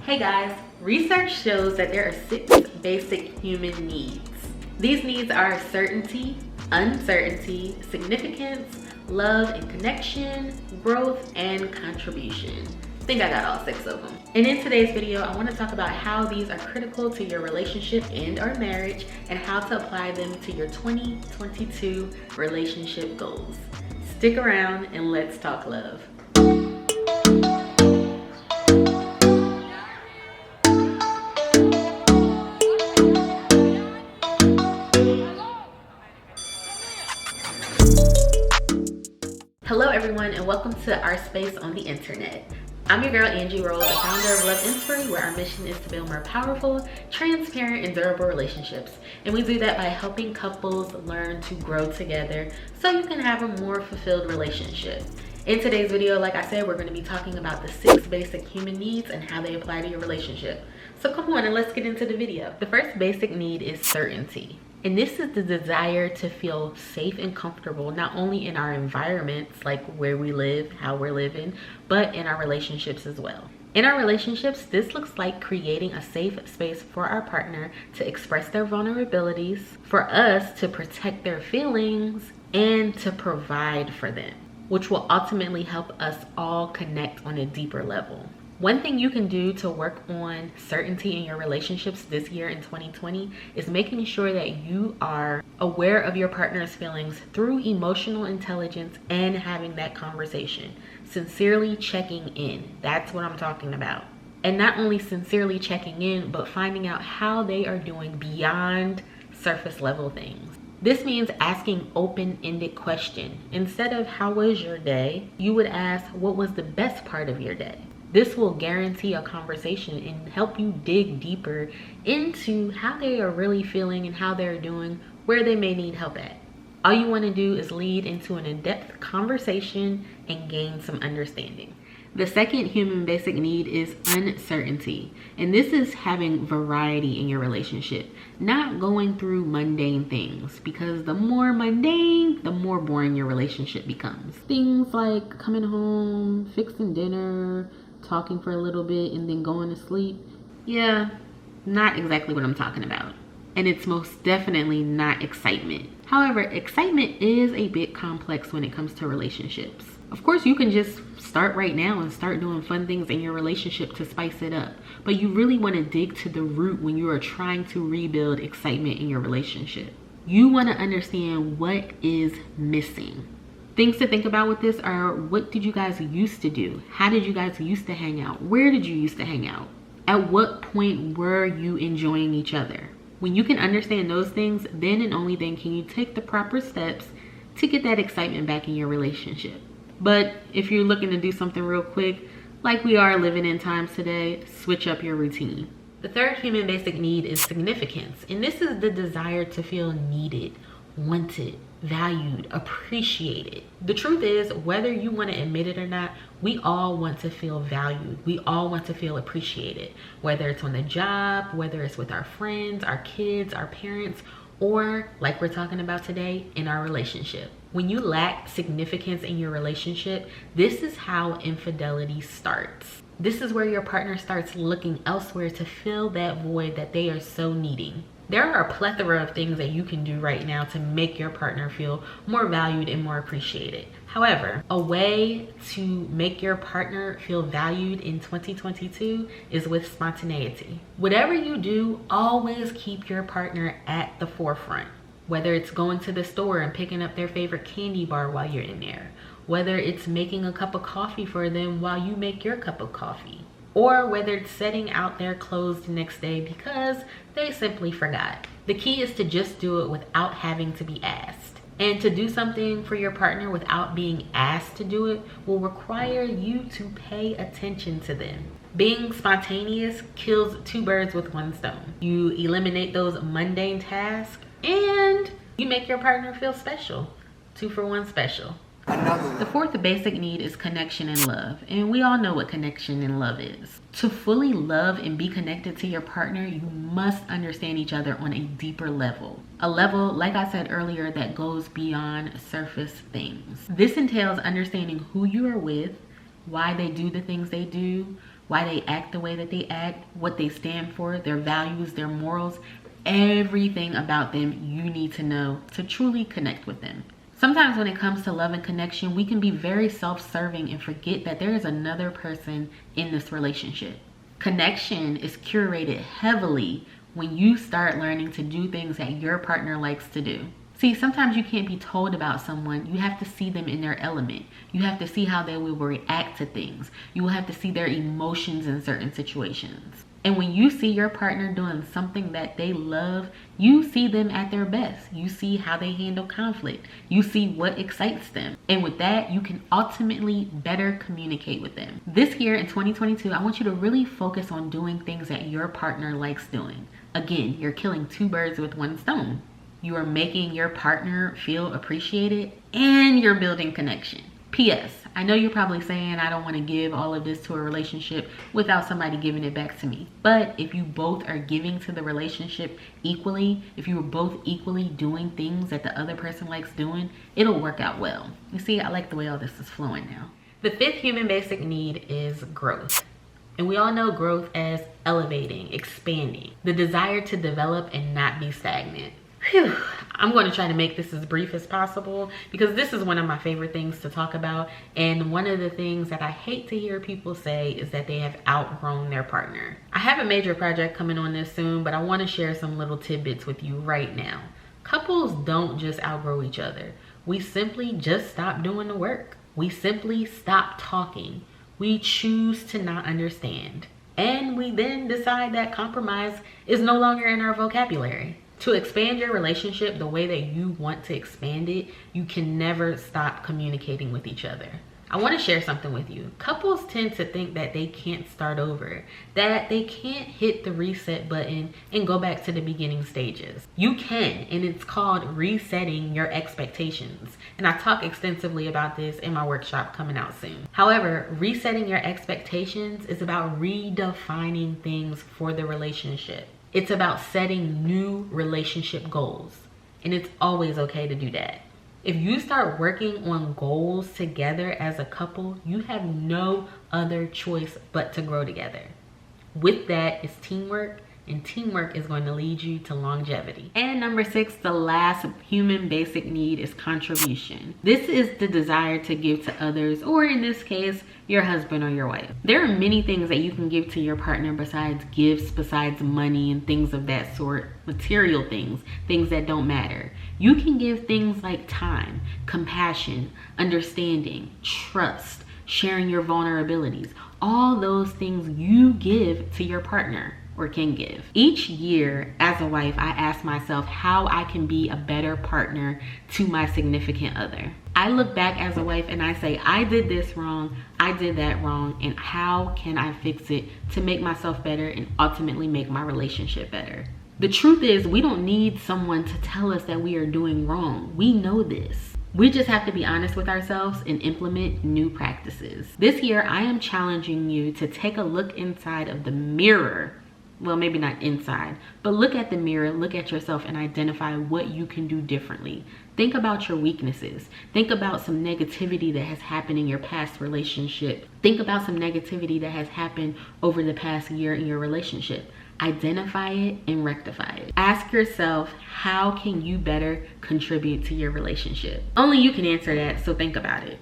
Hey guys, research shows that there are 6 basic human needs. These needs are certainty, uncertainty, significance, love and connection, growth, and contribution. I think I got all 6 of them. And in today's video, I want to talk about how these are critical to your relationship and or marriage and how to apply them to your 2022 relationship goals. Stick around and let's talk love. Hello everyone and welcome to our space on the internet. I'm your girl Angie Rolle, the founder of Love Inspiry, where our mission is to build more powerful, transparent, and durable relationships. And we do that by helping couples learn to grow together so you can have a more fulfilled relationship. In today's video, like I said, we're going to be talking about the 6 basic human needs and how they apply to your relationship. So come on and let's get into the video. The first basic need is certainty. And this is the desire to feel safe and comfortable, not only in our environments, like where we live, how we're living, but in our relationships as well. In our relationships, this looks like creating a safe space for our partner to express their vulnerabilities, for us to protect their feelings, and to provide for them, which will ultimately help us all connect on a deeper level. One thing you can do to work on certainty in your relationships this year in 2020 is making sure that you are aware of your partner's feelings through emotional intelligence and having that conversation. Sincerely checking in. That's what I'm talking about. And not only sincerely checking in, but finding out how they are doing beyond surface level things. This means asking open-ended questions. Instead of how was your day, you would ask what was the best part of your day. This will guarantee a conversation and help you dig deeper into how they are really feeling and how they're doing, where they may need help at. All you want to do is lead into an in-depth conversation and gain some understanding. The second human basic need is uncertainty. And this is having variety in your relationship, not going through mundane things, because the more mundane, the more boring your relationship becomes. Things like coming home, fixing dinner, talking for a little bit, and then going to sleep. Yeah, not exactly what I'm talking about. And it's most definitely not excitement. However, excitement is a bit complex when it comes to relationships. Of course, you can just start right now and start doing fun things in your relationship to spice it up. But you really want to dig to the root when you are trying to rebuild excitement in your relationship. You want to understand what is missing. Things to think about with this are, what did you guys used to do? How did you guys used to hang out? Where did you used to hang out? At what point were you enjoying each other? When you can understand those things, then and only then can you take the proper steps to get that excitement back in your relationship. But if you're looking to do something real quick, like we are living in times today, switch up your routine. The third human basic need is significance. And this is the desire to feel needed, wanted, valued, appreciated. The truth is, whether you want to admit it or not, we all want to feel valued. We all want to feel appreciated, whether it's on the job, whether it's with our friends, our kids, our parents, or like we're talking about today, in our relationship. When you lack significance in your relationship, this is how infidelity starts. This is where your partner starts looking elsewhere to fill that void that they are so needing. There are a plethora of things that you can do right now to make your partner feel more valued and more appreciated. However, a way to make your partner feel valued in 2022 is with spontaneity. Whatever you do, always keep your partner at the forefront. Whether it's going to the store and picking up their favorite candy bar while you're in there, whether it's making a cup of coffee for them while you make your cup of coffee, or whether it's setting out their clothes the next day because they simply forgot. The key is to just do it without having to be asked. And to do something for your partner without being asked to do it will require you to pay attention to them. Being spontaneous kills 2 birds with 1 stone. You eliminate those mundane tasks and you make your partner feel special. 2 for 1 special. The fourth basic need is connection and love. And we all know what connection and love is. To fully love and be connected to your partner, you must understand each other on a deeper level. A level, like I said earlier, that goes beyond surface things. This entails understanding who you are with, why they do the things they do, why they act the way that they act, what they stand for, their values, their morals, everything about them you need to know to truly connect with them. Sometimes when it comes to love and connection, we can be very self-serving and forget that there is another person in this relationship. Connection is curated heavily when you start learning to do things that your partner likes to do. See, sometimes you can't be told about someone. You have to see them in their element. You have to see how they will react to things. You will have to see their emotions in certain situations. And when you see your partner doing something that they love, you see them at their best. You see how they handle conflict. You see what excites them. And with that, you can ultimately better communicate with them. This year in 2022, I want you to really focus on doing things that your partner likes doing. Again, you're killing two birds with one stone. You are making your partner feel appreciated and you're building connection. P.S. I know you're probably saying I don't want to give all of this to a relationship without somebody giving it back to me. But if you both are giving to the relationship equally, if you are both equally doing things that the other person likes doing, it'll work out well. You see, I like the way all this is flowing now. The fifth human basic need is growth. And we all know growth as elevating, expanding, the desire to develop and not be stagnant. Whew. I'm going to try to make this as brief as possible because this is one of my favorite things to talk about. And one of the things that I hate to hear people say is that they have outgrown their partner. I have a major project coming on this soon, but I want to share some little tidbits with you right now. Couples don't just outgrow each other. We simply just stop doing the work. We simply stop talking. We choose to not understand. And we then decide that compromise is no longer in our vocabulary. To expand your relationship the way that you want to expand it, you can never stop communicating with each other. I want to share something with you. Couples tend to think that they can't start over, that they can't hit the reset button and go back to the beginning stages. You can, and it's called resetting your expectations. And I talk extensively about this in my workshop coming out soon. However, resetting your expectations is about redefining things for the relationship. It's about setting new relationship goals, and it's always okay to do that. If you start working on goals together as a couple, you have no other choice but to grow together. With that is teamwork, and teamwork is going to lead you to longevity. And number 6, the last human basic need is contribution. This is the desire to give to others, or in this case, your husband or your wife. There are many things that you can give to your partner besides gifts, besides money and things of that sort, material things, things that don't matter. You can give things like time, compassion, understanding, trust, sharing your vulnerabilities. All those things you give to your partner or can give. Each year as a wife, I ask myself how I can be a better partner to my significant other. I look back as a wife and I say, I did this wrong, I did that wrong, and how can I fix it to make myself better and ultimately make my relationship better? The truth is, we don't need someone to tell us that we are doing wrong. We know this. We just have to be honest with ourselves and implement new practices. This year, I am challenging you to take a look inside of the mirror. Well, maybe not inside, but look at the mirror, look at yourself and identify what you can do differently. Think about your weaknesses. Think about some negativity that has happened in your past relationship. Think about some negativity that has happened over the past year in your relationship. Identify it and rectify it. Ask yourself, how can you better contribute to your relationship? Only you can answer that, so think about it.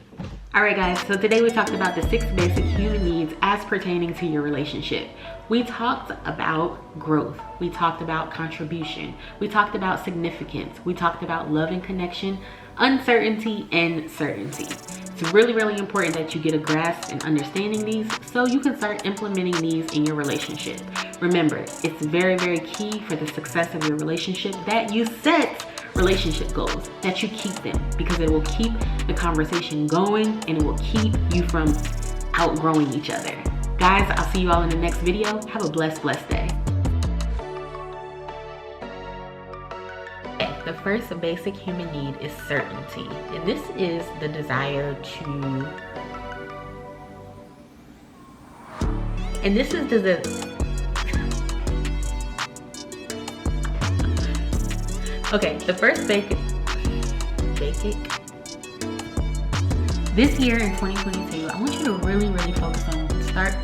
All right, guys, so today we talked about the 6 basic human needs as pertaining to your relationship. We talked about growth. We talked about contribution. We talked about significance. We talked about love and connection, uncertainty, and certainty. It's really, really important that you get a grasp and understanding these so you can start implementing these in your relationship. Remember, it's very, very key for the success of your relationship that you set relationship goals, that you keep them, because it will keep the conversation going and it will keep you from outgrowing each other. Guys, I'll see you all in the next video. Have a blessed day. The first basic human need is certainty, and this is the desire to, and this is okay, the first basic, this year in 2022, I want you to really, really focus on start